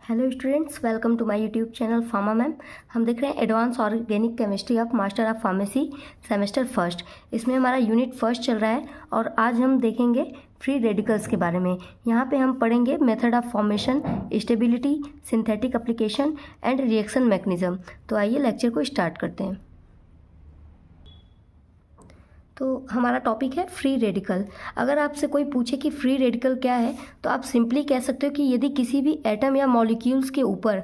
Hello students, welcome to my YouTube channel pharma ma'am. हम देख रहे हैं advance organic chemistry of master of pharmacy semester first. इसमें हमारा यूनिट फर्स्ट चल रहा है और आज हम देखेंगे फ्री रेडिकल्स के बारे में। यहाँ पे हम पढ़ेंगे method of formation, stability, synthetic application and reaction mechanism. तो आइए लेक्चर को स्टार्ट करते हैं। तो हमारा टॉपिक है फ्री रेडिकल। अगर आपसे कोई पूछे कि फ्री रेडिकल क्या है तो आप सिंपली कह सकते हो कि यदि किसी भी एटम या मॉलिक्यूल्स के ऊपर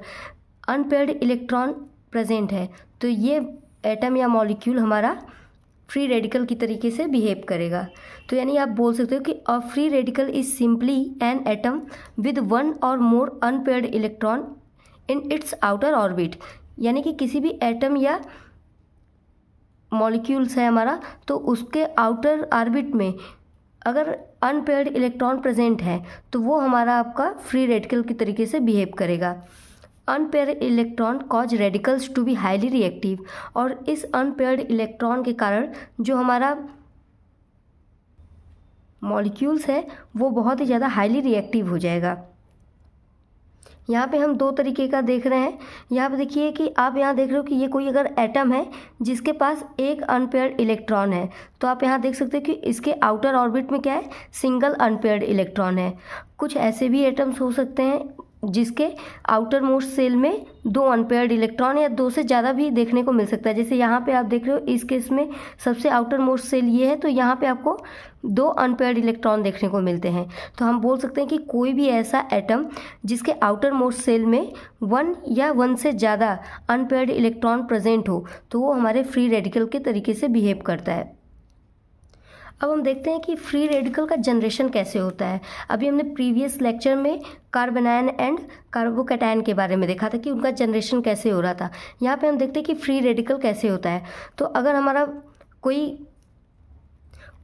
अनपेयर्ड इलेक्ट्रॉन प्रेजेंट है तो ये एटम या मॉलिक्यूल हमारा फ्री रेडिकल की तरीके से बिहेव करेगा। तो यानी आप बोल सकते हो कि a free radical is simply an atom with one or more unpaired electron in its outer orbit. यानी कि किसी भी एटम या मॉलिक्यूल्स है हमारा तो उसके आउटर ऑर्बिट में अगर अनपेयर्ड इलेक्ट्रॉन प्रेजेंट है तो वो हमारा आपका फ्री रेडिकल की तरीके से बिहेव करेगा। Unpaired electron cause radicals to be highly reactive, और इस अनपेयर्ड इलेक्ट्रॉन के कारण जो हमारा मॉलिक्यूल्स है वो बहुत ही ज़्यादा हाईली रिएक्टिव हो जाएगा। यहाँ पे हम दो तरीके का देख रहे हैं। यहाँ पे देखिए कि आप यहाँ देख रहे हो कि ये कोई अगर एटम है जिसके पास एक अनपेयर्ड इलेक्ट्रॉन है तो आप यहाँ देख सकते हो कि इसके आउटर ऑर्बिट में क्या है, सिंगल अनपेयर्ड इलेक्ट्रॉन है। कुछ ऐसे भी एटम्स हो सकते हैं जिसके आउटर मोस्ट सेल में दो अनपेयर्ड इलेक्ट्रॉन या दो से ज़्यादा भी देखने को मिल सकता है। जैसे यहाँ पे आप देख रहे हो इस केस में सबसे आउटर मोस्ट सेल ये है तो यहाँ पे आपको दो अनपेयर्ड इलेक्ट्रॉन देखने को मिलते हैं। तो हम बोल सकते हैं कि कोई भी ऐसा एटम जिसके आउटर मोस्ट सेल में वन या वन से ज़्यादा अनपेयर्ड इलेक्ट्रॉन प्रेजेंट हो तो वो हमारे फ्री रेडिकल के तरीके से बिहेव करता है। अब हम देखते हैं कि फ्री रेडिकल का जनरेशन कैसे होता है। अभी हमने प्रीवियस लेक्चर में कार्बोनाइन एंड कार्बोकैटायन के बारे में देखा था कि उनका जनरेशन कैसे हो रहा था। यहाँ पे हम देखते हैं कि फ्री रेडिकल कैसे होता है। तो अगर हमारा कोई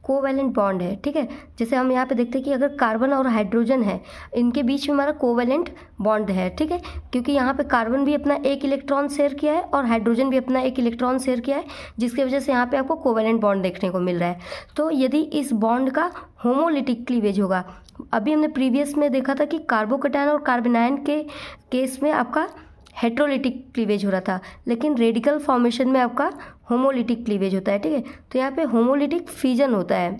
कोवैलेंट बॉन्ड है, ठीक है, जैसे हम यहाँ पे देखते हैं कि अगर कार्बन और हाइड्रोजन है इनके बीच में हमारा कोवैलेंट बॉन्ड है, ठीक है, क्योंकि यहाँ पे कार्बन भी अपना एक इलेक्ट्रॉन शेयर किया है और हाइड्रोजन भी अपना एक इलेक्ट्रॉन शेयर किया है, जिसकी वजह से यहाँ पे आपको कोवैलेंट बॉन्ड देखने को मिल रहा है। तो यदि इस बॉन्ड का होमोलिटिक क्लीवेज होगा, अभी हमने प्रीवियस में देखा था कि कार्बोकैटायन और कार्बोनाइन के केस में आपका हेट्रोलिटिक क्लीवेज हो रहा था, लेकिन रेडिकल फॉर्मेशन में आपका होमोलिटिक क्लीवेज होता है, ठीक है। तो यहाँ पे होमोलिटिक फिजन होता है।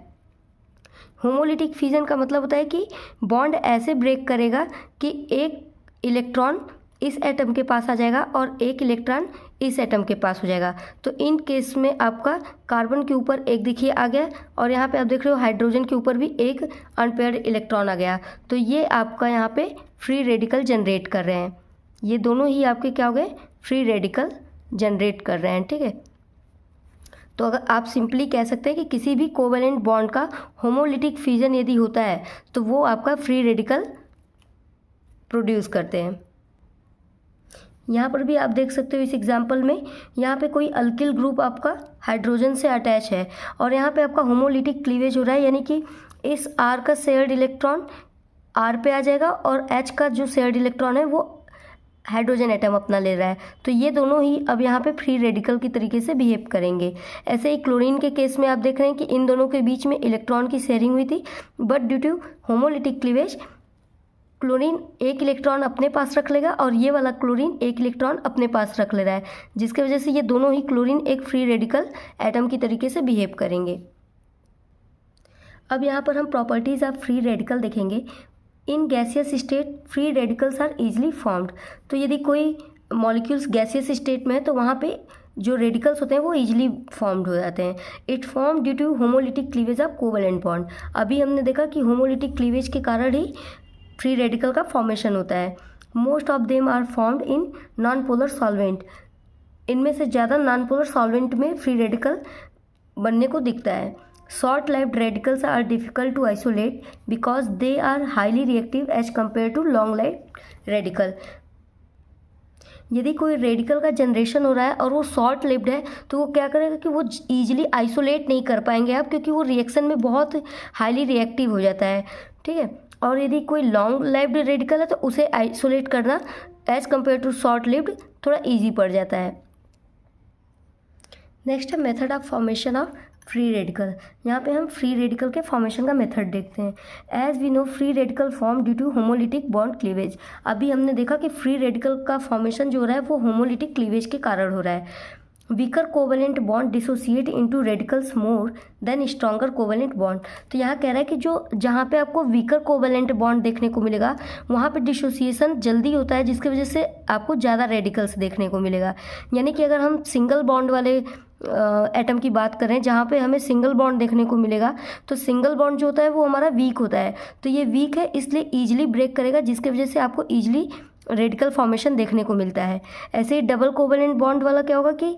होमोलिटिक फिजन का मतलब होता है कि बॉन्ड ऐसे ब्रेक करेगा कि एक इलेक्ट्रॉन इस एटम के पास आ जाएगा और एक इलेक्ट्रॉन इस एटम के पास हो जाएगा। तो इन केस में आपका कार्बन के ऊपर एक देखिए आ गया और यहाँ पे आप देख रहे हो हाइड्रोजन के ऊपर भी एक अनपेयर्ड इलेक्ट्रॉन आ गया। तो ये आपका यहाँ पे फ्री रेडिकल जनरेट कर रहे हैं। ये दोनों ही आपके क्या हो गए, फ्री रेडिकल जनरेट कर रहे हैं, ठीक है। तो अगर आप सिंपली कह सकते हैं कि किसी भी कोवैलेंट बॉन्ड का होमोलिटिक फिजन यदि होता है तो वो आपका फ्री रेडिकल प्रोड्यूस करते हैं। यहाँ पर भी आप देख सकते हो इस एग्जाम्पल में यहाँ पे कोई अल्किल ग्रुप आपका हाइड्रोजन से अटैच है और यहाँ पे आपका होमोलिटिक क्लीवेज हो रहा है, यानी कि इस आर का शेयर्ड इलेक्ट्रॉन आर पे आ जाएगा और एच का जो शेयर्ड इलेक्ट्रॉन है वो हाइड्रोजन एटम अपना ले रहा है। तो ये दोनों ही अब यहाँ पे फ्री रेडिकल की तरीके से बिहेव करेंगे। ऐसे ही क्लोरीन के केस में आप देख रहे हैं कि इन दोनों के बीच में इलेक्ट्रॉन की शेयरिंग हुई थी, but due to homolytic cleavage chlorine एक इलेक्ट्रॉन अपने पास रख लेगा और ये वाला क्लोरीन एक इलेक्ट्रॉन अपने पास रख ले रहा है, जिसकी वजह से ये दोनों ही क्लोरीन एक फ्री रेडिकल एटम की तरीके से बिहेव करेंगे। अब यहाँ पर हम प्रॉपर्टीज़ ऑफ फ्री रेडिकल देखेंगे। In gaseous state free radicals are easily formed. तो यदि कोई मॉलिक्यूल्स गैसियस स्टेट में है तो वहाँ पे जो रेडिकल्स होते हैं वो इजीली फॉर्म्ड हो जाते हैं। It form due to homolytic cleavage of covalent bond. अभी हमने देखा कि होमोलिटिक क्लीवेज के कारण ही फ्री रेडिकल का फॉर्मेशन होता है। Most of them are formed in non polar solvent. इनमें से ज़्यादा नॉन पोलर सॉल्वेंट में फ्री रेडिकल बनने को दिखता है। Short lived radicals are difficult to isolate because they are highly reactive as compared to long lived radical। यदि कोई रेडिकल का जनरेशन हो रहा है और वो शॉर्ट लिव्ड है तो वो क्या करेगा कि वो ईजिली आइसोलेट नहीं कर पाएंगे आप, क्योंकि वो रिएक्शन में बहुत हाईली रिएक्टिव हो जाता है, ठीक है। और यदि कोई लॉन्ग लाइव्ड रेडिकल है तो उसे आइसोलेट करना as compare to short lived थोड़ा ईजी पड़ जाता है। नेक्स्ट है method of formation of free radical, यहाँ पे हम फ्री रेडिकल के फॉर्मेशन का मेथड देखते हैं। As we know free radical form due to homolytic bond cleavage. अभी हमने देखा कि फ्री रेडिकल का फॉर्मेशन जो हो रहा है वो होमोलिटिक क्लीवेज के कारण हो रहा है। Weaker covalent bond dissociate into radicals more than stronger covalent bond. तो यहाँ कह रहा है कि जो जहाँ पे आपको वीकर कोवेलेंट बॉन्ड देखने को मिलेगा वहाँ पे डिसोसिएशन जल्दी होता है, जिसकी वजह से आपको ज़्यादा रेडिकल्स देखने को मिलेगा। यानी कि अगर हम सिंगल बॉन्ड वाले एटम की बात करें जहाँ पे हमें सिंगल बॉन्ड देखने को मिलेगा, तो सिंगल बॉन्ड जो होता है वो हमारा वीक होता है। तो ये वीक है इसलिए ईजिली ब्रेक करेगा, जिसकी वजह से आपको ईजिली रेडिकल फॉर्मेशन देखने को मिलता है। ऐसे ही डबल कोवेलेंट बॉन्ड वाला क्या होगा कि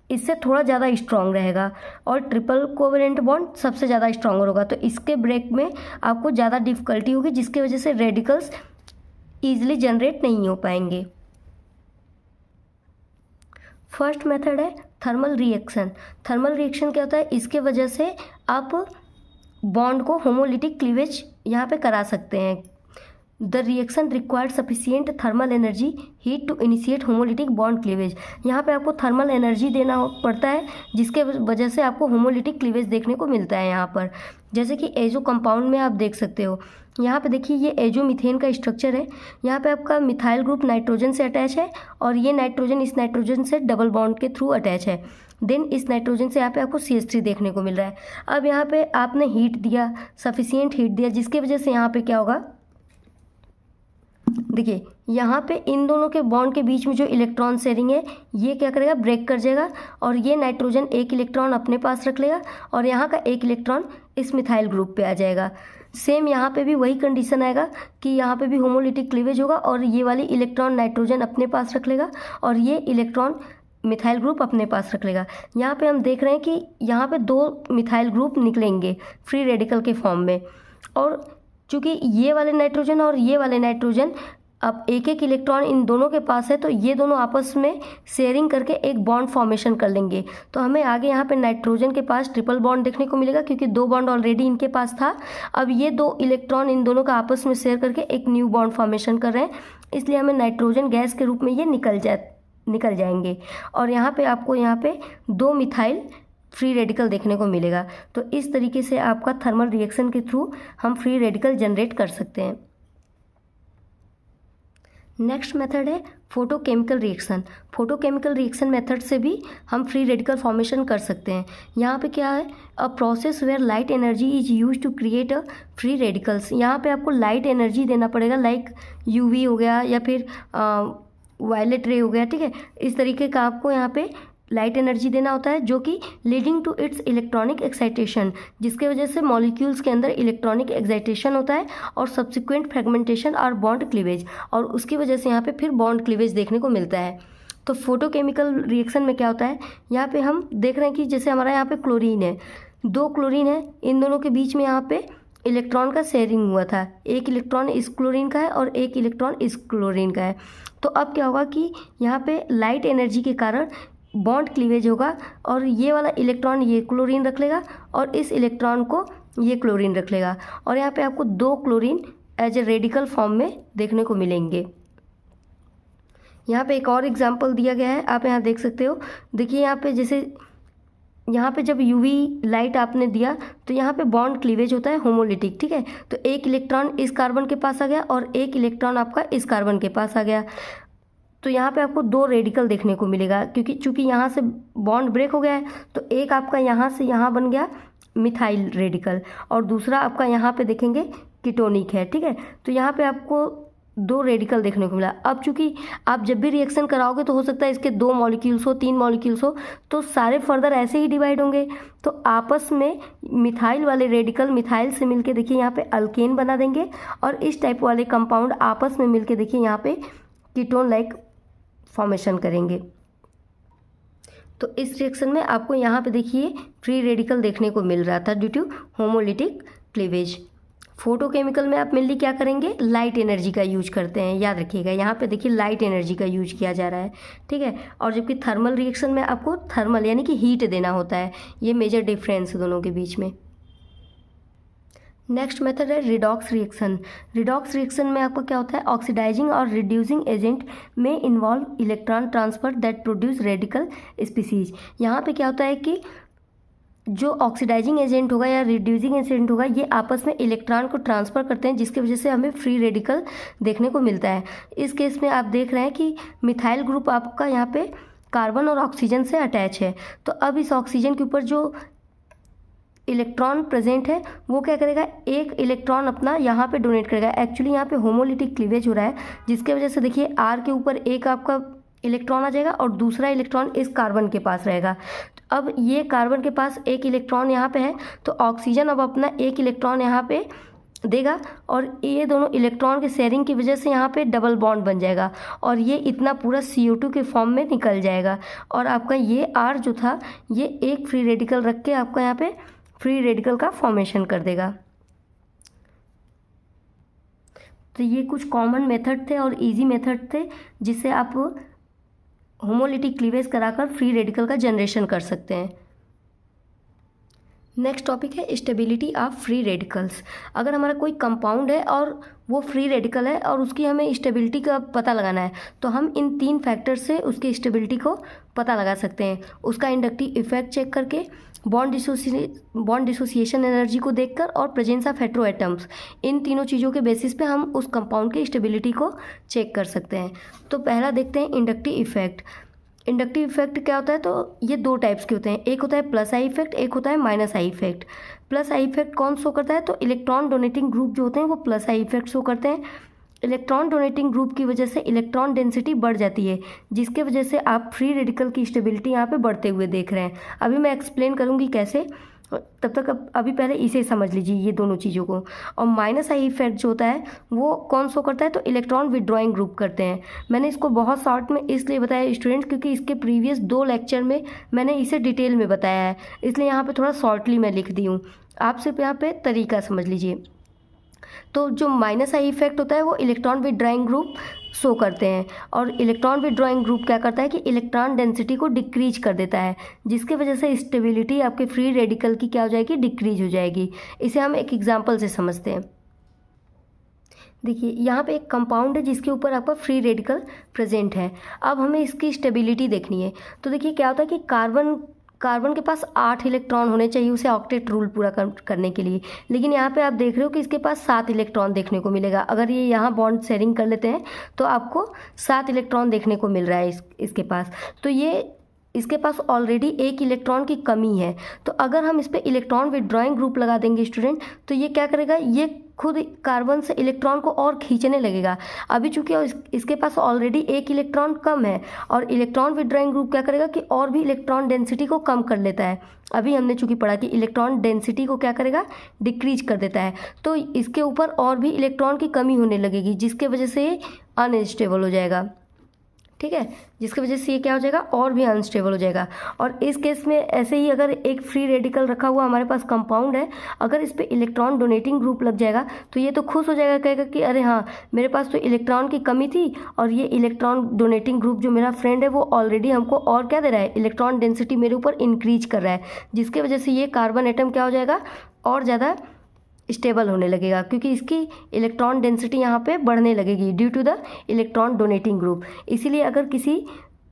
इससे थोड़ा ज़्यादा स्ट्रॉन्ग रहेगा, और ट्रिपल कोवेलेंट बॉन्ड सबसे ज़्यादा स्ट्रॉन्गर होगा। तो इसके ब्रेक में आपको ज़्यादा डिफ़िकल्टी होगी, जिसकी वजह से रेडिकल्स ईजिली जनरेट नहीं हो पाएंगे। फर्स्ट मेथड है थर्मल रिएक्शन। थर्मल रिएक्शन क्या होता है, इसके वजह से आप बॉन्ड को होमोलिटिक क्लीवेज यहाँ पे करा सकते हैं। The reaction required sufficient thermal energy heat to initiate homolytic bond cleavage. यहाँ पे आपको थर्मल एनर्जी देना पड़ता है, जिसके वजह से आपको होमोलिटिक क्लीवेज देखने को मिलता है यहाँ पर। जैसे कि एजो कंपाउंड में आप देख सकते हो, यहाँ पे देखिए ये एजो मीथेन का स्ट्रक्चर है। यहाँ पे आपका मिथाइल ग्रुप नाइट्रोजन से अटैच है, और ये नाइट्रोजन इस नाइट्रोजन से डबल बॉन्ड के थ्रू अटैच है। देन इस नाइट्रोजन से यहाँ पे आपको CH3 देखने को मिल रहा है। अब यहाँ पे आपने हीट दिया, सफिशियंट हीट दिया, जिसकी वजह से यहाँ पे क्या होगा, देखिए यहाँ पे इन दोनों के बॉन्ड के बीच में जो इलेक्ट्रॉन शेयरिंग है ये क्या करेगा, ब्रेक कर जाएगा, और ये नाइट्रोजन एक इलेक्ट्रॉन अपने पास रख लेगा, और यहाँ का एक इलेक्ट्रॉन इस मिथाइल ग्रुप पे आ जाएगा। सेम यहाँ पे भी वही कंडीशन आएगा कि यहाँ पे भी होमोलिटिक क्लीवेज होगा, और ये वाली इलेक्ट्रॉन नाइट्रोजन अपने पास रख लेगा, और ये इलेक्ट्रॉन मिथाइल ग्रुप अपने पास रख लेगा। यहाँ पे हम देख रहे हैं कि यहाँ पे 2 मिथाइल ग्रुप निकलेंगे फ्री रेडिकल के फॉर्म में, और चूँकि ये वाले नाइट्रोजन और ये वाले नाइट्रोजन अब एक एक इलेक्ट्रॉन इन दोनों के पास है, तो ये दोनों आपस में शेयरिंग करके एक बॉन्ड फॉर्मेशन कर लेंगे। तो हमें आगे यहाँ पे नाइट्रोजन के पास ट्रिपल बॉन्ड देखने को मिलेगा, क्योंकि 2 बॉन्ड ऑलरेडी इनके पास था। अब ये 2 इलेक्ट्रॉन इन दोनों का आपस में शेयर करके एक न्यू बॉन्ड फॉर्मेशन कर रहे हैं, इसलिए हमें नाइट्रोजन गैस के रूप में ये निकल जाएंगे। और यहाँ पे आपको यहाँ पे 2 मिथाइल फ्री रेडिकल देखने को मिलेगा। तो इस तरीके से आपका थर्मल रिएक्शन के थ्रू हम फ्री रेडिकल जनरेट कर सकते हैं। नेक्स्ट मेथड है photochemical reaction. Photochemical reaction method से भी हम फ्री रेडिकल फॉर्मेशन कर सकते हैं। यहाँ पे क्या है, a process where light energy is use to create a free radicals. यहाँ पे आपको लाइट एनर्जी देना पड़ेगा, लाइक UV हो गया या फिर वायलेट रे हो गया, ठीक है। इस तरीके का आपको यहाँ पे लाइट एनर्जी देना होता है, जो कि leading to its electronic excitation, जिसके वजह से मॉलिक्यूल्स के अंदर इलेक्ट्रॉनिक एक्साइटेशन होता है, और सब्सिक्वेंट फ्रेगमेंटेशन और बॉन्ड क्लीवेज, और उसकी वजह से यहाँ पे फिर बॉन्ड क्लीवेज देखने को मिलता है। तो फोटोकेमिकल रिएक्शन में क्या होता है, यहाँ पे हम देख रहे हैं कि जैसे हमारा यहाँ पे क्लोरीन है, 2 क्लोरीन है, इन दोनों के बीच में यहाँ पे इलेक्ट्रॉन का शेयरिंग हुआ था। एक इलेक्ट्रॉन इस क्लोरीन का है और एक इलेक्ट्रॉन इस क्लोरीन का है। तो अब क्या होगा कि यहाँ पे लाइट एनर्जी के कारण बॉन्ड क्लीवेज होगा, और ये वाला इलेक्ट्रॉन ये क्लोरीन रख लेगा, और इस इलेक्ट्रॉन को ये क्लोरीन रख लेगा, और यहाँ पे आपको 2 chlorine as a radical form में देखने को मिलेंगे। यहाँ पे एक और एग्जांपल दिया गया है, आप यहाँ देख सकते हो। देखिए यहाँ पे जैसे यहाँ पे जब UV लाइट आपने दिया तो यहाँ पे बॉन्ड क्लीवेज होता है होमोलिटिक, ठीक है। तो एक इलेक्ट्रॉन इस कार्बन के पास आ गया और एक इलेक्ट्रॉन आपका इस कार्बन के पास आ गया। तो यहाँ पे आपको 2 रेडिकल देखने को मिलेगा, क्योंकि चूंकि यहाँ से बॉन्ड ब्रेक हो गया है, तो एक आपका यहाँ से यहाँ बन गया मिथाइल रेडिकल, और दूसरा आपका यहाँ पे देखेंगे कीटोनिक है, ठीक है। तो यहाँ पे आपको 2 रेडिकल देखने को मिला। अब चूंकि आप जब भी रिएक्शन कराओगे तो हो सकता है इसके 2 मॉलिक्यूल्स हो, 3 मॉलिक्यूल्स हो, तो सारे फर्दर ऐसे ही डिवाइड होंगे। तो आपस में मिथाइल वाले रेडिकल मिथाइल से मिलके देखिए यहाँ पे अल्केन बना देंगे, और इस टाइप वाले कंपाउंड आपस में मिलके देखिए यहाँ पे कीटोन लाइक फॉर्मेशन करेंगे। तो इस रिएक्शन में आपको यहाँ पे देखिए फ्री रेडिकल देखने को मिल रहा था due to homolytic cleavage. Photochemical में आप मेनली क्या करेंगे, लाइट एनर्जी का यूज करते हैं, याद रखिएगा। यहाँ पे देखिए लाइट एनर्जी का यूज किया जा रहा है, ठीक है। और जबकि थर्मल रिएक्शन में आपको थर्मल यानी कि हीट देना होता है। ये मेजर डिफरेंस दोनों के बीच में। नेक्स्ट मेथड है रिडॉक्स रिएक्शन। रिडॉक्स रिएक्शन में आपका क्या होता है, ऑक्सीडाइजिंग और रिड्यूसिंग एजेंट में involve electron transfer that produce radical species. यहाँ पे क्या होता है कि जो ऑक्सीडाइजिंग एजेंट होगा या रिड्यूसिंग एजेंट होगा, ये आपस में इलेक्ट्रॉन को ट्रांसफ़र करते हैं, जिसकी वजह से हमें फ्री रेडिकल देखने को मिलता है। इस केस में आप देख रहे हैं कि मिथाइल ग्रुप आपका यहाँ पे कार्बन और ऑक्सीजन से अटैच है। तो अब इस ऑक्सीजन के ऊपर जो इलेक्ट्रॉन प्रेजेंट है वो क्या करेगा, एक इलेक्ट्रॉन अपना यहाँ पे डोनेट करेगा। एक्चुअली यहाँ पे होमोलिटिक क्लीवेज हो रहा है, जिसके वजह से देखिए आर के ऊपर एक आपका इलेक्ट्रॉन आ जाएगा और दूसरा इलेक्ट्रॉन इस कार्बन के पास रहेगा। अब ये कार्बन के पास एक इलेक्ट्रॉन यहाँ पे है, तो ऑक्सीजन अब अपना एक इलेक्ट्रॉन यहाँ पे देगा और ये दोनों इलेक्ट्रॉन के शेयरिंग की वजह से यहाँ पे डबल बॉन्ड बन जाएगा और ये इतना पूरा CO2 के फॉर्म में निकल जाएगा। और आपका ये R जो था ये एक फ्री रेडिकल रख के आपका यहाँ पे फ्री रेडिकल का फॉर्मेशन कर देगा। तो ये कुछ कॉमन मेथड थे और इजी मेथड थे जिससे आप होमोलिटिक क्लीवेज कराकर फ्री रेडिकल का जनरेशन कर सकते हैं। नेक्स्ट टॉपिक है स्टेबिलिटी ऑफ फ्री रेडिकल्स। अगर हमारा कोई कंपाउंड है और वो फ्री रेडिकल है और उसकी हमें स्टेबिलिटी का पता लगाना है, तो हम इन 3 फैक्टर से उसकी स्टेबिलिटी को पता लगा सकते हैं। उसका इंडक्टिव इफेक्ट चेक करके, बॉन्ड डिसोसिएशन एनर्जी को देखकर और प्रेजेंस ऑफ हेटेरो एटम्स, इन तीनों चीज़ों के बेसिस पे हम उस कंपाउंड की स्टेबिलिटी को चेक कर सकते हैं। तो पहला देखते हैं इंडक्टिव इफेक्ट। इंडक्टिव इफेक्ट क्या होता है, तो ये 2 टाइप्स के होते हैं, एक होता है प्लस आई इफेक्ट, एक होता है minus I effect. Plus I effect कौन शो करता है, तो इलेक्ट्रॉन डोनेटिंग ग्रुप जो होते हैं वो प्लस आई इफेक्ट शो करते हैं। इलेक्ट्रॉन डोनेटिंग ग्रुप की वजह से इलेक्ट्रॉन डेंसिटी बढ़ जाती है, जिसके वजह से आप फ्री रेडिकल की स्टेबिलिटी यहाँ पे बढ़ते हुए देख रहे हैं। अभी मैं एक्सप्लेन करूँगी कैसे, तब तक अभी पहले इसे समझ लीजिए ये दोनों चीज़ों को। और माइनस आई इफेक्ट जो होता है वो कौन शो करता है, तो इलेक्ट्रॉन विड्रॉइंग ग्रुप करते हैं। मैंने इसको बहुत शॉर्ट में इसलिए बताया स्टूडेंट, क्योंकि इसके प्रीवियस 2 लेक्चर में मैंने इसे डिटेल में बताया है, इसलिए यहाँ पे थोड़ा शॉर्टली मैं लिख दी हूँ। आप सिर्फ यहाँ पे तरीका समझ लीजिए। तो जो माइनस आई इफेक्ट होता है वो इलेक्ट्रॉन विड्रॉइंग ग्रुप शो करते हैं, और इलेक्ट्रॉन विड्रॉइंग ग्रुप क्या करता है कि इलेक्ट्रॉन डेंसिटी को डिक्रीज कर देता है, जिसकी वजह से स्टेबिलिटी आपके फ्री रेडिकल की क्या हो जाएगी, डिक्रीज हो जाएगी। इसे हम एक एग्जांपल से समझते हैं। देखिए यहाँ पे एक कंपाउंड है जिसके ऊपर आपका फ्री रेडिकल प्रेजेंट है। अब हमें इसकी स्टेबिलिटी देखनी है। तो देखिए क्या होता है कि कार्बन के पास 8 इलेक्ट्रॉन होने चाहिए उसे ऑक्टेट रूल पूरा करने के लिए, लेकिन यहाँ पे आप देख रहे हो कि इसके पास 7 इलेक्ट्रॉन देखने को मिलेगा। अगर ये यहाँ बॉन्ड शेयरिंग कर लेते हैं तो आपको 7 इलेक्ट्रॉन देखने को मिल रहा है इसके पास। तो ये इसके पास ऑलरेडी 1 इलेक्ट्रॉन की कमी है। तो अगर हम इस पर इलेक्ट्रॉन विड्रॉइंग ग्रुप लगा देंगे स्टूडेंट, तो ये क्या करेगा, ये खुद कार्बन से इलेक्ट्रॉन को और खींचने लगेगा। अभी चूंकि इसके पास ऑलरेडी 1 इलेक्ट्रॉन कम है, और इलेक्ट्रॉन विड्रॉइंग ग्रुप क्या करेगा कि और भी इलेक्ट्रॉन डेंसिटी को कम कर लेता है। अभी हमने चूंकि पढ़ा कि इलेक्ट्रॉन डेंसिटी को क्या करेगा, डिक्रीज कर देता है। तो इसके ऊपर और भी इलेक्ट्रॉन की कमी होने लगेगी, जिसके वजह से ये अनस्टेबल हो जाएगा। ठीक है, जिसकी वजह से ये क्या हो जाएगा, और भी अनस्टेबल हो जाएगा। और इस केस में ऐसे ही अगर एक फ्री रेडिकल रखा हुआ हमारे पास कंपाउंड है, अगर इस पे इलेक्ट्रॉन डोनेटिंग ग्रुप लग जाएगा तो ये तो खुश हो जाएगा, कहेगा कि अरे हाँ मेरे पास तो इलेक्ट्रॉन की कमी थी और ये इलेक्ट्रॉन डोनेटिंग ग्रुप जो मेरा फ्रेंड है वो ऑलरेडी हमको और क्या दे रहा है, इलेक्ट्रॉन डेंसिटी मेरे ऊपर इंक्रीज कर रहा है, जिसकी वजह से ये कार्बन एटम क्या हो जाएगा, और ज़्यादा स्टेबल होने लगेगा, क्योंकि इसकी इलेक्ट्रॉन डेंसिटी यहाँ पे बढ़ने लगेगी due to the electron donating group. इसीलिए अगर किसी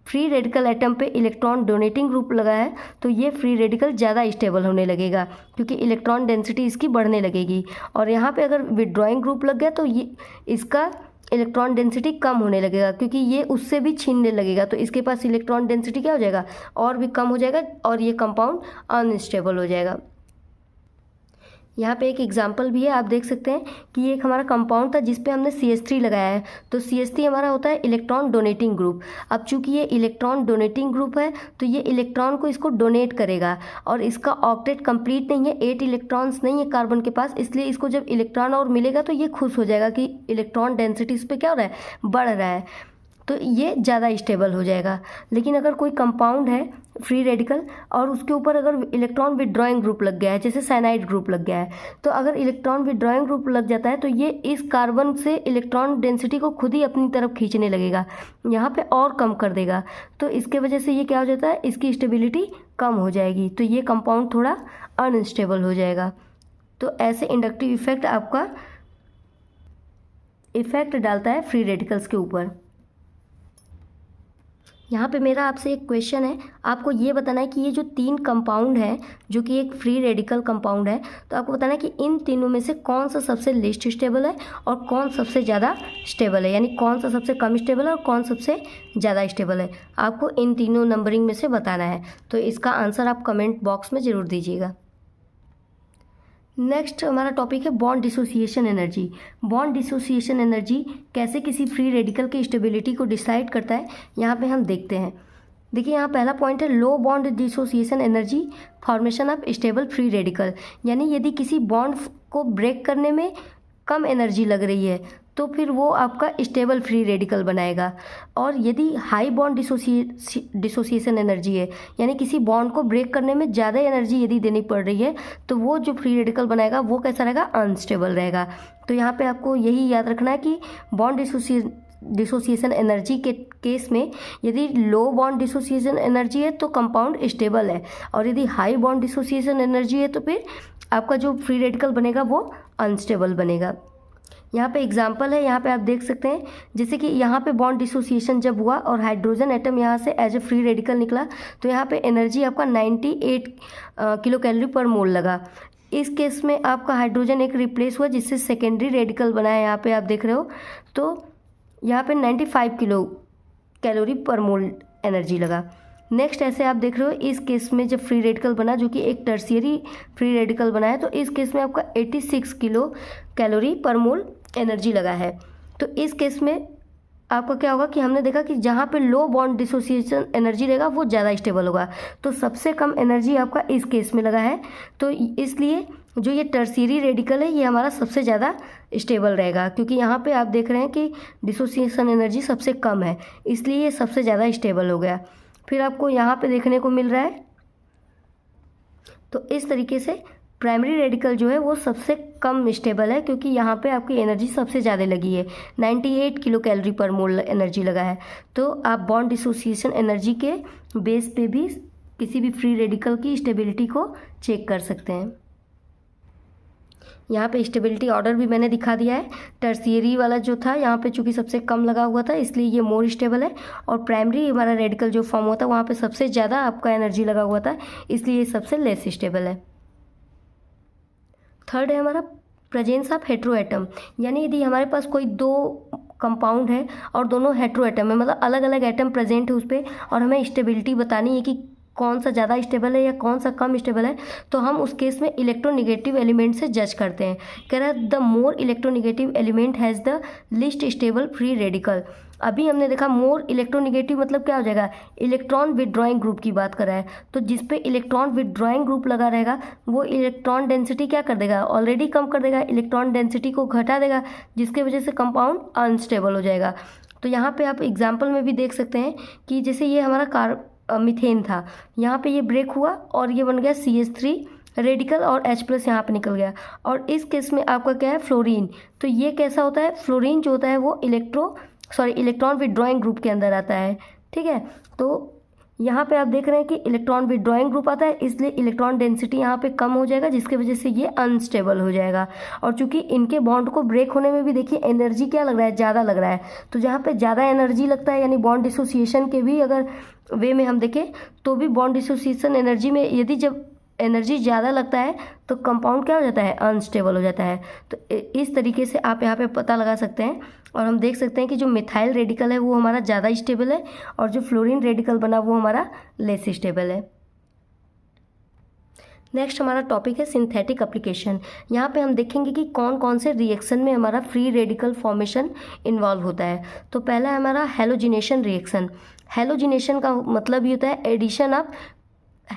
फ्री रेडिकल एटम पे इलेक्ट्रॉन डोनेटिंग ग्रुप लगा है तो ये फ्री रेडिकल ज़्यादा स्टेबल होने लगेगा, क्योंकि इलेक्ट्रॉन डेंसिटी इसकी बढ़ने लगेगी। और यहाँ पे अगर विड्रॉइंग ग्रुप लग गया तो ये इसका इलेक्ट्रॉन डेंसिटी कम होने लगेगा, क्योंकि ये उससे भी छीनने लगेगा। तो इसके पास इलेक्ट्रॉन डेंसिटी क्या हो जाएगा, और भी कम हो जाएगा, और ये कंपाउंड अनस्टेबल हो जाएगा। यहाँ पे एक एग्जांपल भी है, आप देख सकते हैं कि ये एक हमारा कंपाउंड था जिस पे हमने CH3 लगाया है। तो CH3 हमारा होता है इलेक्ट्रॉन डोनेटिंग ग्रुप। अब चूंकि ये इलेक्ट्रॉन डोनेटिंग ग्रुप है तो ये इलेक्ट्रॉन को इसको डोनेट करेगा, और इसका ऑक्टेट कंप्लीट नहीं है, 8 इलेक्ट्रॉन्स नहीं है कार्बन के पास, इसलिए इसको जब इलेक्ट्रॉन और मिलेगा तो ये खुश हो जाएगा कि इलेक्ट्रॉन डेंसिटी इस पर क्या हो रहा है, बढ़ रहा है, तो ये ज़्यादा स्टेबल हो जाएगा। लेकिन अगर कोई कंपाउंड है फ्री रेडिकल और उसके ऊपर अगर इलेक्ट्रॉन विड्रॉइंग ग्रुप लग गया है, जैसे साइनाइड ग्रुप लग गया है, तो अगर इलेक्ट्रॉन विड्रॉइंग ग्रुप लग जाता है तो ये इस कार्बन से इलेक्ट्रॉन डेंसिटी को खुद ही अपनी तरफ खींचने लगेगा, यहाँ पे और कम कर देगा। तो इसके वजह से ये क्या हो जाता है, इसकी स्टेबिलिटी कम हो जाएगी, तो ये कंपाउंड थोड़ा अनस्टेबल हो जाएगा। तो ऐसे इंडक्टिव इफेक्ट आपका इफेक्ट डालता है फ्री रेडिकल्स के ऊपर। यहाँ पे मेरा आपसे एक क्वेश्चन है, आपको ये बताना है कि ये जो 3 कंपाउंड है जो कि एक फ्री रेडिकल कंपाउंड है, तो आपको बताना है कि इन तीनों में से कौन सा सबसे लिस्ट स्टेबल है और कौन सबसे ज़्यादा स्टेबल है, यानी कौन सा सबसे कम स्टेबल है और कौन सबसे ज़्यादा स्टेबल है। आपको इन तीनों नंबरिंग में से बताना है, तो इसका आंसर आप कमेंट बॉक्स में ज़रूर दीजिएगा। नेक्स्ट हमारा टॉपिक है bond dissociation energy. Bond dissociation energy कैसे किसी फ्री रेडिकल की स्टेबिलिटी को डिसाइड करता है, यहाँ पे हम देखते हैं। देखिए यहाँ पहला पॉइंट है low bond dissociation energy formation of stable free radical, यानी यदि किसी बॉन्ड को ब्रेक करने में कम एनर्जी लग रही है तो फिर वो आपका स्टेबल फ्री रेडिकल बनाएगा। और यदि हाई बॉन्ड डिसोसिएशन एनर्जी है, यानी किसी बॉन्ड को ब्रेक करने में ज़्यादा एनर्जी यदि देनी पड़ रही है, तो वो जो फ्री रेडिकल बनाएगा वो कैसा रहेगा, अनस्टेबल रहेगा। तो यहाँ पे आपको यही याद रखना है कि बॉन्ड डिसोसिएशन एनर्जी के केस में यदि लो बॉन्ड डिसोसिएशन एनर्जी है तो कंपाउंड स्टेबल है, और यदि हाई बॉन्ड डिसोसिएशन एनर्जी है तो फिर आपका जो फ्री रेडिकल बनेगा वो अनस्टेबल बनेगा। यहाँ पे एग्जांपल है, यहाँ पे आप देख सकते हैं, जैसे कि यहाँ पे बॉन्ड डिसोसिएशन जब हुआ और हाइड्रोजन एटम यहाँ से एज ए फ्री रेडिकल निकला, तो यहाँ पे एनर्जी आपका 98 किलो कैलोरी पर मोल लगा। इस केस में आपका हाइड्रोजन एक रिप्लेस हुआ जिससे सेकेंडरी रेडिकल बना है, यहाँ पे आप देख रहे हो, तो यहाँ पे 95 किलो कैलोरी पर मोल एनर्जी लगा। नेक्स्ट ऐसे आप देख रहे हो, इस केस में जब फ्री रेडिकल बना जो कि एक टर्शियरी फ्री रेडिकल बना है, तो इस केस में आपका 86 किलो कैलोरी पर मोल एनर्जी लगा है। तो इस केस में आपका क्या होगा कि हमने देखा कि जहाँ पे लो बॉन्ड डिसोसिएशन एनर्जी रहेगा वो ज़्यादा स्टेबल होगा, तो सबसे कम एनर्जी आपका इस केस में लगा है, तो इसलिए जो ये टर्शियरी रेडिकल है ये हमारा सबसे ज़्यादा स्टेबल रहेगा, क्योंकि यहाँ पे आप देख रहे हैं कि डिसोसिएशन एनर्जी सबसे कम है, इसलिए ये सबसे ज़्यादा स्टेबल हो गया। फिर आपको यहाँ पे देखने को मिल रहा है, तो इस तरीके से प्राइमरी रेडिकल जो है वो सबसे कम स्टेबल है, क्योंकि यहाँ पे आपकी एनर्जी सबसे ज़्यादा लगी है, 98 किलो कैलोरी पर मोल एनर्जी लगा है। तो आप बॉन्ड डिसोसिएशन एनर्जी के बेस पे भी किसी भी फ्री रेडिकल की स्टेबिलिटी को चेक कर सकते हैं। यहाँ पे स्टेबिलिटी ऑर्डर भी मैंने दिखा दिया है। टर्शियरी वाला जो था यहाँ पे चूँकि सबसे कम लगा हुआ था इसलिए ये मोर स्टेबल है, और प्राइमरी हमारा रेडिकल जो फॉर्म हुआ था वहाँ पे सबसे ज़्यादा आपका एनर्जी लगा हुआ था, इसलिए ये सबसे लेस स्टेबल है। थर्ड है हमारा प्रेजेंस ऑफ हेट्रो एटम, यानी यदि हमारे पास कोई 2 कंपाउंड है और दोनों हेट्रो एटम है, मतलब अलग अलग एटम प्रेजेंट है उस पर, और हमें स्टेबिलिटी बतानी है कि कौन सा ज़्यादा स्टेबल है या कौन सा कम स्टेबल है, तो हम उस केस में इलेक्ट्रोनिगेटिव एलिमेंट से जज करते हैं। कह रहा है the more electronegative element has the list stable free radical. अभी हमने देखा मोर इलेक्ट्रोनिगेटिव मतलब क्या हो जाएगा, इलेक्ट्रॉन विदड्रॉइंग ग्रुप की बात कर रहा है, तो जिस पे इलेक्ट्रॉन विदड्रॉइंग ग्रुप लगा रहेगा वो इलेक्ट्रॉन डेंसिटी क्या कर देगा, ऑलरेडी कम कर देगा, इलेक्ट्रॉन डेंसिटी को घटा देगा, जिसके वजह से कंपाउंड अनस्टेबल हो जाएगा। तो यहाँ पे आप एग्जाम्पल में भी देख सकते हैं कि जैसे ये हमारा मीथेन था, यहाँ पे ये ब्रेक हुआ और ये बन गया CH3 रेडिकल और H+ यहाँ पे निकल गया। और इस केस में आपका क्या है, फ्लोरीन। तो ये कैसा होता है, फ्लोरीन जो होता है वो इलेक्ट्रॉन विदड्रॉइंग ग्रुप के अंदर आता है, ठीक है। तो यहाँ पे आप देख रहे हैं कि इलेक्ट्रॉन विदड्रॉइंग ग्रुप आता है, इसलिए इलेक्ट्रॉन डेंसिटी यहाँ पे कम हो जाएगा, जिसकी वजह से ये अनस्टेबल हो जाएगा। और चूंकि इनके बॉन्ड को ब्रेक होने में भी देखिए एनर्जी क्या लग रहा है, ज़्यादा लग रहा है, तो जहाँ पे ज़्यादा एनर्जी लगता है, यानी बॉन्ड डिसोसिएशन के भी अगर वे में हम देखें तो भी बॉन्ड डिसोसिएशन एनर्जी में यदि जब एनर्जी ज़्यादा लगता है तो कंपाउंड क्या हो जाता है, अनस्टेबल हो जाता है। तो इस तरीके से आप यहाँ पे पता लगा सकते हैं, और हम देख सकते हैं कि जो मिथाइल रेडिकल है वो हमारा ज़्यादा स्टेबल है, और जो फ्लोरीन रेडिकल बना वो हमारा लेस स्टेबल है। नेक्स्ट हमारा टॉपिक है सिंथेटिक एप्लीकेशन। यहाँ पे हम देखेंगे कि कौन कौन से रिएक्शन में हमारा फ्री रेडिकल फॉर्मेशन इन्वॉल्व होता है। तो पहला है हमारा हैलोजिनेशन रिएक्शन। हैलोजिनेशन का मतलब ये होता है एडिशन ऑफ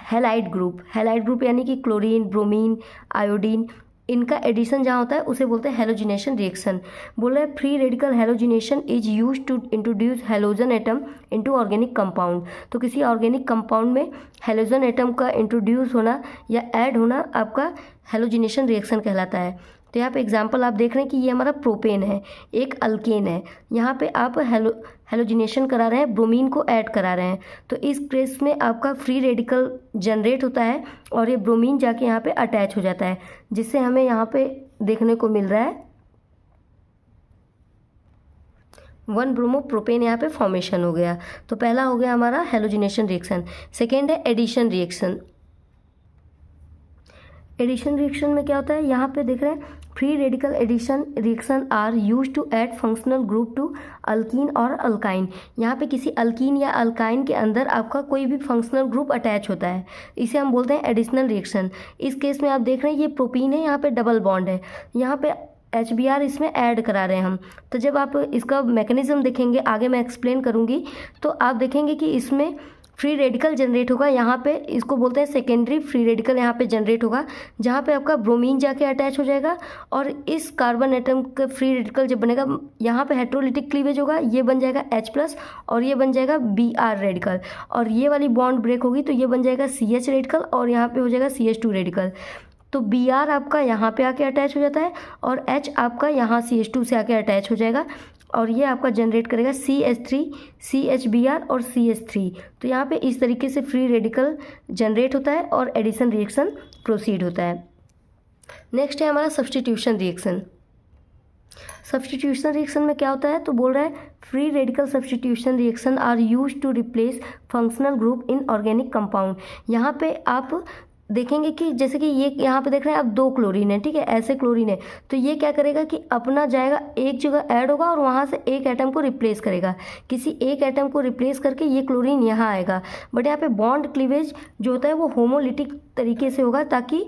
हैलाइड ग्रुप यानी कि क्लोरीन, ब्रोमीन, आयोडीन, इनका एडिशन जहाँ होता है उसे बोलते हैं हैलोजिनेशन रिएक्शन। बोल रहे हैं free radical halogenation is used to introduce halogen atom into organic compound. तो किसी ऑर्गेनिक कंपाउंड में हैलोजन एटम का इंट्रोड्यूस होना या ऐड होना आपका हैलोजिनेशन रिएक्शन कहलाता है। तो यहाँ पे एग्जांपल आप देख रहे हैं कि ये हमारा प्रोपेन है, एक अल्केन है, यहाँ पे आप हैलोजिनेशन करा रहे हैं, ब्रोमीन को ऐड करा रहे हैं, तो इस केस में आपका फ्री रेडिकल जनरेट होता है और ये ब्रोमीन जाके यहाँ पे अटैच हो जाता है, जिससे हमें यहाँ पे देखने को मिल रहा है 1 ब्रोमोप्रोपेन यहाँ पे फॉर्मेशन हो गया। तो पहला हो गया हमारा हेलोजिनेशन रिएक्शन। सेकेंड है एडिशन रिएक्शन। एडिशन रिएक्शन में क्या होता है, यहाँ पे देख रहे हैं free radical addition reaction are use to add functional group to alkene और अल्काइन। यहाँ पे किसी अल्कीन या अल्काइन के अंदर आपका कोई भी फंक्शनल ग्रुप अटैच होता है, इसे हम बोलते हैं एडिशनल रिएक्शन। इस केस में आप देख रहे हैं ये प्रोपीन है, यहाँ पे डबल बॉन्ड है, यहाँ पे HBr इसमें ऐड करा रहे हैं हम। तो जब आप इसका मैकेनिज्म देखेंगे, आगे मैं एक्सप्लेन करूँगी, तो आप देखेंगे कि इसमें फ्री रेडिकल जनरेट होगा। यहाँ पे इसको बोलते हैं सेकेंडरी फ्री रेडिकल, यहाँ पे जनरेट होगा, जहाँ पे आपका ब्रोमीन जाके अटैच हो जाएगा और इस कार्बन एटम का फ्री रेडिकल जब बनेगा, यहाँ पे हेट्रोलिटिक क्लीवेज होगा, ये बन जाएगा H+ और ये बन जाएगा Br रेडिकल, और ये वाली बॉन्ड ब्रेक होगी तो ये बन जाएगा CH रेडिकल और यहाँ पे हो जाएगा CH2 रेडिकल। तो Br आपका यहाँ पे आके अटैच हो जाता है और H आपका यहाँ CH2 से आके अटैच हो जाएगा और ये आपका जनरेट करेगा CH3, CHBr और CH3। तो यहाँ पे इस तरीके से फ्री रेडिकल जनरेट होता है और एडिशन रिएक्शन प्रोसीड होता है। नेक्स्ट है हमारा सब्स्टिट्यूशन रिएक्शन। सब्स्टिट्यूशन रिएक्शन में क्या होता है, तो बोल रहा है free radical substitution reaction are use to replace functional group in organic compound. यहाँ पे आप देखेंगे कि जैसे कि ये यहाँ पे देख रहे हैं आप 2 क्लोरीन है, ठीक है, ऐसे क्लोरीन है, तो ये क्या करेगा कि अपना जाएगा एक जगह ऐड होगा और वहाँ से एक एटम को रिप्लेस करेगा, किसी एक एटम को रिप्लेस करके ये क्लोरीन यहाँ आएगा। बट यहाँ पे बॉन्ड क्लीवेज जो होता है वो होमोलिटिक तरीके से होगा ताकि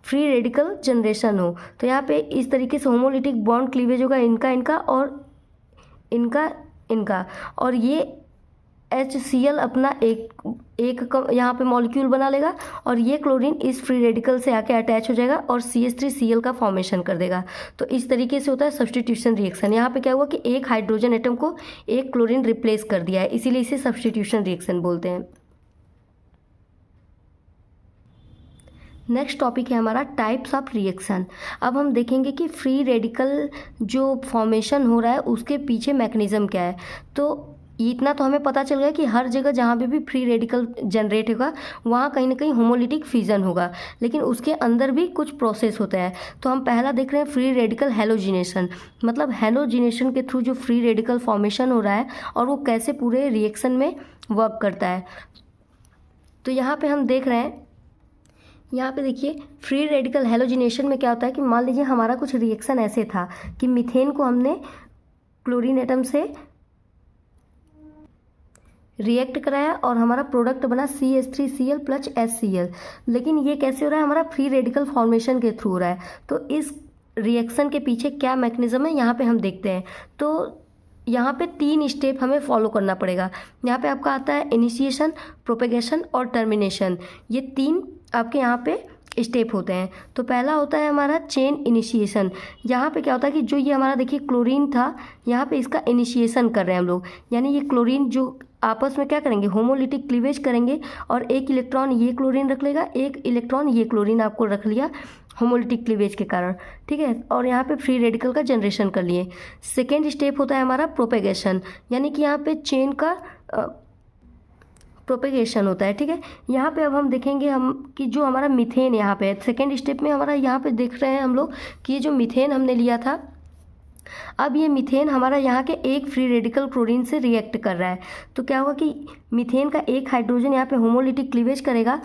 फ्री रेडिकल जनरेशन हो। तो यहाँ पे इस तरीके से होमोलिटिक बॉन्ड क्लीवेज होगा, इनका और इनका और ये HCl अपना एक यहाँ पे मॉलिक्यूल बना लेगा और ये क्लोरीन इस फ्री रेडिकल से आके अटैच हो जाएगा और CH3Cl का फॉर्मेशन कर देगा। तो इस तरीके से होता है सब्स्टिट्यूशन रिएक्शन। यहाँ पे क्या हुआ कि एक हाइड्रोजन एटम को एक क्लोरीन रिप्लेस कर दिया है, इसीलिए इसे सब्स्टिट्यूशन रिएक्शन बोलते हैं। नेक्स्ट टॉपिक है हमारा टाइप्स ऑफ रिएक्शन। अब हम देखेंगे कि फ्री रेडिकल जो फॉर्मेशन हो रहा है उसके पीछे मैकेनिज्म क्या है। तो इतना तो हमें पता चल गया कि हर जगह जहाँ पे भी फ्री रेडिकल जनरेट होगा वहाँ कहीं ना कहीं होमोलिटिक फिजन होगा, लेकिन उसके अंदर भी कुछ प्रोसेस होता है। तो हम पहला देख रहे हैं फ्री रेडिकल हेलोजिनेशन, मतलब हेलोजिनेशन के थ्रू जो फ्री रेडिकल फॉर्मेशन हो रहा है और वो कैसे पूरे रिएक्शन में वर्क करता है। तो यहाँ पे हम देख रहे हैं, यहाँ पे देखिए फ्री रेडिकल हेलोजिनेशन में क्या होता है कि मान लीजिए हमारा कुछ रिएक्शन ऐसे था कि मीथेन को हमने क्लोरीन एटम से रिएक्ट कराया और हमारा प्रोडक्ट बना CH3Cl + HCl, लेकिन ये कैसे हो रहा है, हमारा फ्री रेडिकल फॉर्मेशन के थ्रू हो रहा है। तो इस रिएक्शन के पीछे क्या मैकेनिज्म है यहाँ पे हम देखते हैं। तो यहाँ पे 3 स्टेप हमें फॉलो करना पड़ेगा। यहाँ पे आपका आता है इनिशिएशन, प्रोपेगेशन और टर्मिनेशन, ये 3 आपके यहाँ पे स्टेप होते हैं। तो पहला होता है हमारा चेन इनिशिएशन। यहाँ पे क्या होता है कि जो ये हमारा देखिए क्लोरीन था, यहाँ पे इसका इनिशिएशन कर रहे हैं हम लोग, यानी ये क्लोरीन जो आपस में क्या करेंगे, होमोलिटिक क्लीवेज करेंगे और एक इलेक्ट्रॉन ये क्लोरीन रख लेगा, एक इलेक्ट्रॉन ये क्लोरीन आपको रख लिया होमोलिटिक क्लीवेज के कारण, ठीक है, और यहाँ पे फ्री रेडिकल का जनरेशन कर लिए। सेकेंड स्टेप होता है हमारा प्रोपेगेशन, यानी कि यहाँ पे चेन का प्रोपेगेशन होता है, ठीक है। यहाँ पे अब हम देखेंगे हम कि जो हमारा मीथेन यहाँ पे सेकेंड स्टेप में हमारा यहाँ पे देख रहे हैं हम लोग कि ये जो मीथेन हमने लिया था, अब ये मीथेन हमारा यहाँ के एक फ्री रेडिकल क्लोरीन से रिएक्ट कर रहा है। तो क्या होगा कि मीथेन का एक हाइड्रोजन यहाँ पे होमोलिटिक क्लीवेज करेगा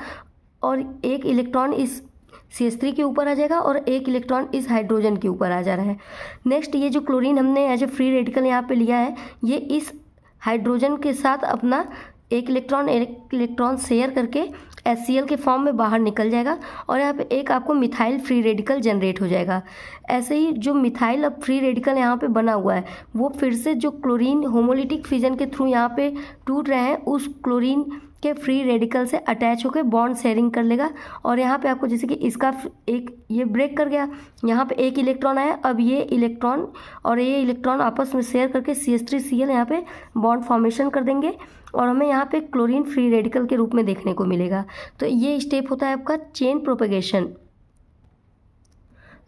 और एक इलेक्ट्रॉन इस CH3 के ऊपर आ जाएगा और एक इलेक्ट्रॉन इस हाइड्रोजन के ऊपर आ जा रहा है। नेक्स्ट ये जो क्लोरीन हमने एज ए फ्री रेडिकल यहाँ पे लिया है, ये इस हाइड्रोजन के साथ अपना एक इलेक्ट्रॉन शेयर करके HCl के फॉर्म में बाहर निकल जाएगा और यहाँ पे एक आपको मिथाइल फ्री रेडिकल जनरेट हो जाएगा। ऐसे ही जो मिथाइल अब फ्री रेडिकल यहाँ पे बना हुआ है वो फिर से जो क्लोरीन होमोलिटिक फिजन के थ्रू यहाँ पे टूट रहे हैं उस क्लोरीन के फ्री रेडिकल से अटैच होकर बॉन्ड शेयरिंग कर लेगा और यहाँ पे आपको जैसे कि इसका एक ये ब्रेक कर गया, यहाँ पे एक इलेक्ट्रॉन आया, अब ये इलेक्ट्रॉन और ये इलेक्ट्रॉन आपस में शेयर करके CH3Cl यहाँ पे बॉन्ड फॉर्मेशन कर देंगे और हमें यहाँ पे क्लोरीन फ्री रेडिकल के रूप में देखने को मिलेगा। तो ये स्टेप होता है आपका चेन प्रोपेगेशन।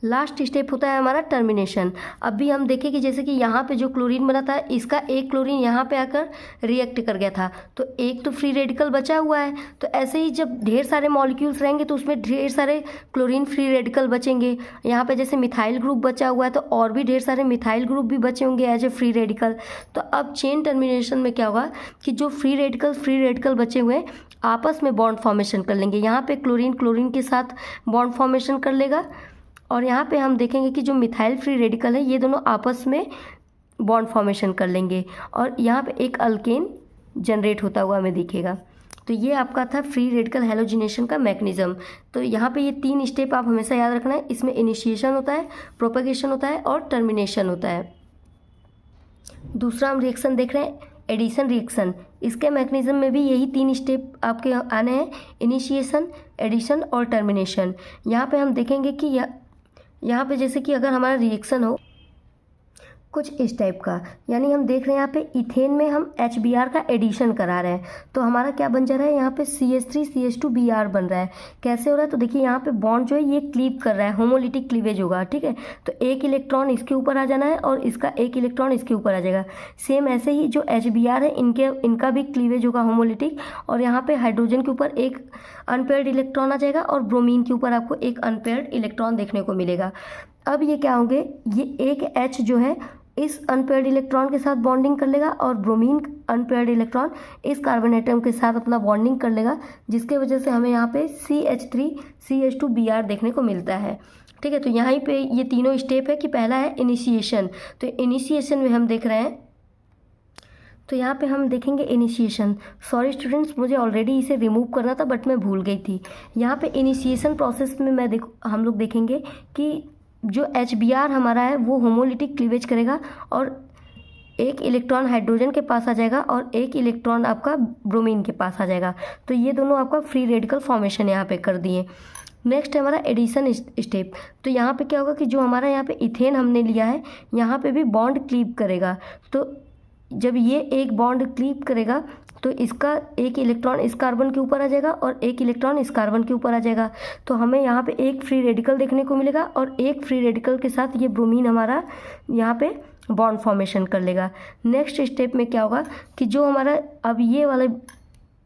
लास्ट स्टेप होता है हमारा टर्मिनेशन। अब भी हम देखें कि जैसे कि यहाँ पे जो क्लोरीन बना था, इसका एक क्लोरीन यहाँ पे आकर रिएक्ट कर गया था, तो एक तो फ्री रेडिकल बचा हुआ है। तो ऐसे ही जब ढेर सारे मॉलिक्यूल्स रहेंगे तो उसमें ढेर सारे क्लोरीन फ्री रेडिकल बचेंगे। यहाँ पे जैसे मिथाइल ग्रुप बचा हुआ है तो और भी ढेर सारे मिथाइल ग्रुप भी बचे होंगे एज ए फ्री रेडिकल। तो अब चेन टर्मिनेशन में क्या होगा कि जो फ्री रेडिकल बचे हुए आपस में बॉन्ड फॉर्मेशन कर लेंगे। यहाँ पे क्लोरीन क्लोरीन के साथ बॉन्ड फॉर्मेशन कर लेगा, और यहाँ पे हम देखेंगे कि जो मिथाइल फ्री रेडिकल है ये दोनों आपस में बॉन्ड फॉर्मेशन कर लेंगे, और यहाँ पे एक अल्केन जनरेट होता हुआ हमें दिखेगा। तो ये आपका था फ्री रेडिकल हैलोजिनेशन का मैकेनिज्म। तो यहाँ पे ये 3 स्टेप आप हमेशा याद रखना है। इसमें इनिशिएशन होता है, प्रोपेगेशन होता है और टर्मिनेशन होता है। दूसरा हम रिएक्शन देख रहे हैं, एडिशन रिएक्शन। इसके मैकेनिज्म में भी यही 3 स्टेप आपके आने हैं, इनिशिएशन, एडिशन और टर्मिनेशन। यहाँ पे हम देखेंगे कि यहाँ पे जैसे कि अगर हमारा रिएक्शन हो कुछ इस टाइप का, यानी हम देख रहे हैं यहाँ पे इथेन में हम HBr का एडिशन करा रहे हैं, तो हमारा क्या बन जा रहा है, यहाँ पे CH3CH2Br बन रहा है। कैसे हो रहा है, तो देखिए यहाँ पे बॉन्ड जो है ये क्लीव कर रहा है, होमोलिटिक क्लीवेज होगा, ठीक है। तो एक इलेक्ट्रॉन इसके ऊपर आ जाना है और इसका एक इलेक्ट्रॉन इसके ऊपर आ जाएगा। सेम ऐसे ही जो HBr है इनका भी क्लीवेज होगा होमोलिटिक, और यहाँ पे हाइड्रोजन के ऊपर एक अनपेयर्ड इलेक्ट्रॉन आ जाएगा और ब्रोमीन के ऊपर आपको एक अनपेयर्ड इलेक्ट्रॉन देखने को मिलेगा। अब ये क्या होंगे, ये एक H जो है इस अनपेयर्ड इलेक्ट्रॉन के साथ बॉन्डिंग कर लेगा और ब्रोमीन अनपेयर्ड इलेक्ट्रॉन इस कार्बन एटम के साथ अपना बॉन्डिंग कर लेगा, जिसके वजह से हमें यहाँ पे CH3CH2Br देखने को मिलता है, ठीक है। तो यहाँ पे ये तीनों स्टेप है कि पहला है इनिशिएशन। तो इनिशिएशन में हम देख रहे हैं, तो यहाँ पे हम देखेंगे इनिशिएशन। सॉरी स्टूडेंट्स, मुझे ऑलरेडी इसे रिमूव करना था बट मैं भूल गई थी। यहाँ पे इनिशिएशन प्रोसेस में हम लोग देखेंगे कि जो HBr हमारा है वो होमोलिटिक क्लीवेज करेगा और एक इलेक्ट्रॉन हाइड्रोजन के पास आ जाएगा और एक इलेक्ट्रॉन आपका ब्रोमीन के पास आ जाएगा। तो ये दोनों आपका फ्री रेडिकल फॉर्मेशन यहाँ पे कर दिए। नेक्स्ट है हमारा एडिशन स्टेप। तो यहाँ पे क्या होगा कि जो हमारा यहाँ पे इथेन हमने लिया है यहाँ पे भी बॉन्ड क्लीव करेगा। तो जब ये एक बॉन्ड क्लीव करेगा तो इसका एक इलेक्ट्रॉन इस कार्बन के ऊपर आ जाएगा और एक इलेक्ट्रॉन इस कार्बन के ऊपर आ जाएगा। तो हमें यहाँ पे एक फ्री रेडिकल देखने को मिलेगा और एक फ्री रेडिकल के साथ ये ब्रोमीन हमारा यहाँ पे बॉन्ड फॉर्मेशन कर लेगा। नेक्स्ट स्टेप में क्या होगा कि जो हमारा अब ये वाला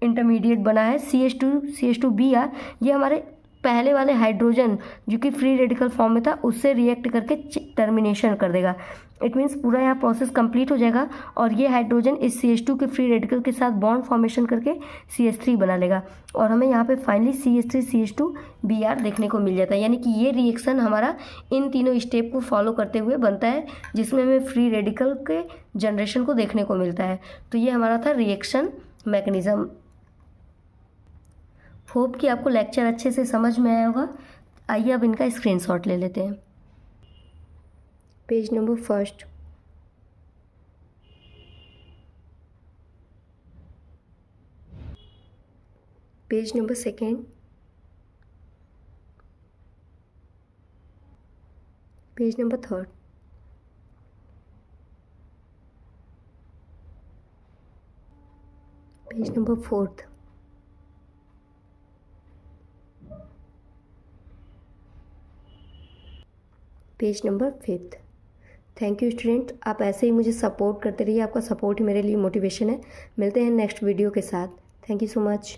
इंटरमीडिएट बना है CH2Br, ये हमारे पहले वाले हाइड्रोजन जो कि फ्री रेडिकल फॉर्म में था उससे रिएक्ट करके टर्मिनेशन कर देगा। इट मीन्स पूरा यहाँ प्रोसेस कंप्लीट हो जाएगा और ये हाइड्रोजन इस CH2 के फ्री रेडिकल के साथ बॉन्ड फॉर्मेशन करके CH3 बना लेगा और हमें यहाँ पे फाइनली CH3CH2Br देखने को मिल जाता है। यानी कि ये रिएक्शन हमारा इन तीनों स्टेप को फॉलो करते हुए बनता है, जिसमें हमें फ्री रेडिकल के जनरेशन को देखने को मिलता है। तो ये हमारा था रिएक्शन मैकेनिज्म। होप कि आपको लेक्चर अच्छे से समझ में आया होगा। आइए अब इनका स्क्रीनशॉट ले लेते हैं। Page number 1, page number 2, page number 3, page number 4, page number 5। Thank you student, आप ऐसे ही मुझे सपोर्ट करते रहिए। आपका सपोर्ट ही मेरे लिए मोटिवेशन है। मिलते हैं नेक्स्ट वीडियो के साथ। Thank you so much.